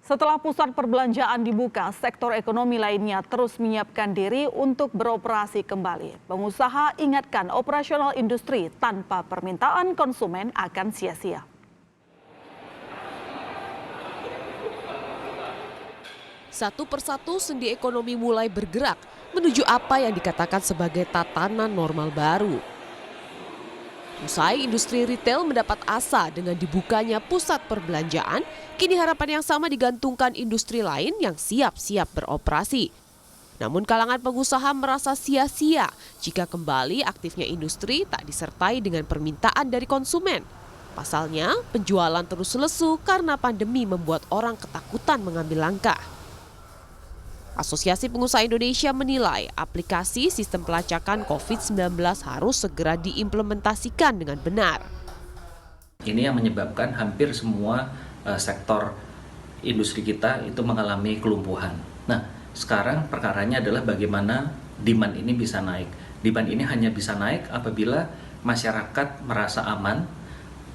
Setelah pusat perbelanjaan dibuka, sektor ekonomi lainnya terus menyiapkan diri untuk beroperasi kembali. Pengusaha ingatkan operasional industri tanpa permintaan konsumen akan sia-sia. Satu persatu sendi ekonomi mulai bergerak menuju apa yang dikatakan sebagai tatanan normal baru. Usai industri retail mendapat asa dengan dibukanya pusat perbelanjaan, kini harapan yang sama digantungkan industri lain yang siap-siap beroperasi. Namun kalangan pengusaha merasa sia-sia jika kembali aktifnya industri tak disertai dengan permintaan dari konsumen. Pasalnya, penjualan terus lesu karena pandemi membuat orang ketakutan mengambil langkah. Asosiasi Pengusaha Indonesia menilai aplikasi sistem pelacakan COVID-19 harus segera diimplementasikan dengan benar. Ini yang menyebabkan hampir semua sektor industri kita itu mengalami kelumpuhan. Nah, sekarang perkaranya adalah bagaimana demand ini bisa naik. Demand ini hanya bisa naik apabila masyarakat merasa aman,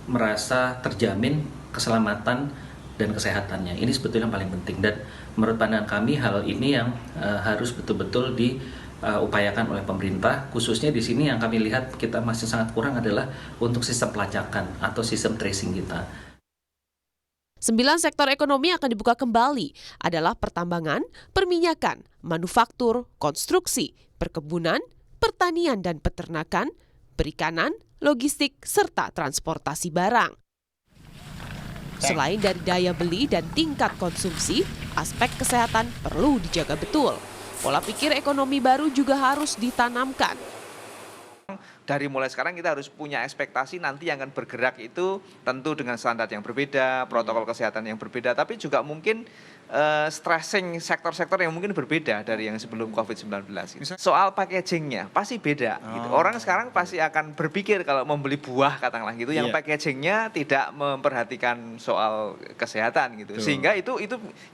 merasa terjamin keselamatan dan kesehatannya. Ini sebetulnya yang paling penting, dan menurut pandangan kami hal ini yang harus betul-betul diupayakan oleh pemerintah. Khususnya di sini yang kami lihat kita masih sangat kurang adalah untuk sistem pelacakan atau sistem tracing kita. 9 sektor ekonomi akan dibuka kembali adalah pertambangan, perminyakan, manufaktur, konstruksi, perkebunan, pertanian dan peternakan, perikanan, logistik, serta transportasi barang. Selain dari daya beli dan tingkat konsumsi, aspek kesehatan perlu dijaga betul. Pola pikir ekonomi baru juga harus ditanamkan. Dari mulai sekarang kita harus punya ekspektasi nanti yang akan bergerak itu tentu dengan standar yang berbeda, protokol kesehatan yang berbeda, tapi juga mungkin stressing sektor-sektor yang mungkin berbeda dari yang sebelum COVID-19. Soal packagingnya pasti beda. Gitu. Orang sekarang pasti akan berpikir kalau membeli buah katakanlah gitu, yang packagingnya tidak memperhatikan soal kesehatan gitu. Sehingga itu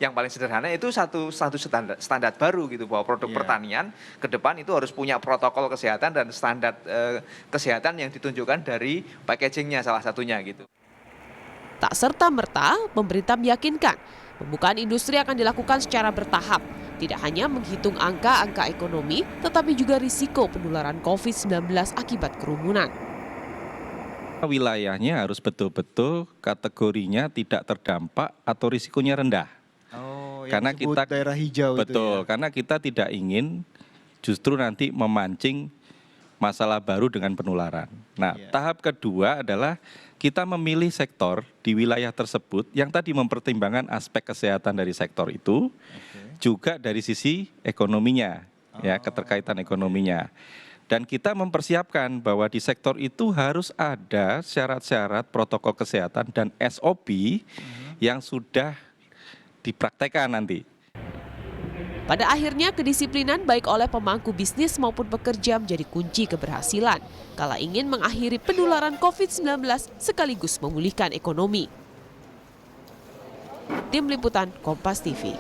yang paling sederhana itu satu standar baru gitu, bahwa produk pertanian ke depan itu harus punya protokol kesehatan dan standar kesehatan yang ditunjukkan dari packagingnya salah satunya gitu. Tak serta-merta, pemerintah meyakinkan pembukaan industri akan dilakukan secara bertahap. Tidak hanya menghitung angka-angka ekonomi, tetapi juga risiko penularan COVID-19 akibat kerumunan. Wilayahnya harus betul-betul kategorinya tidak terdampak atau risikonya rendah. Karena kita daerah hijau betul, itu ya? karena kita tidak ingin justru nanti memancing masalah baru dengan penularan. Nah, tahap kedua adalah kita memilih sektor di wilayah tersebut yang tadi mempertimbangkan aspek kesehatan dari sektor itu, juga dari sisi ekonominya, ya keterkaitan ekonominya. Dan kita mempersiapkan bahwa di sektor itu harus ada syarat-syarat protokol kesehatan dan SOP yang sudah dipraktekkan nanti. Pada akhirnya, kedisiplinan baik oleh pemangku bisnis maupun pekerja menjadi kunci keberhasilan kala ingin mengakhiri penularan COVID-19 sekaligus memulihkan ekonomi. Tim Liputan Kompas TV.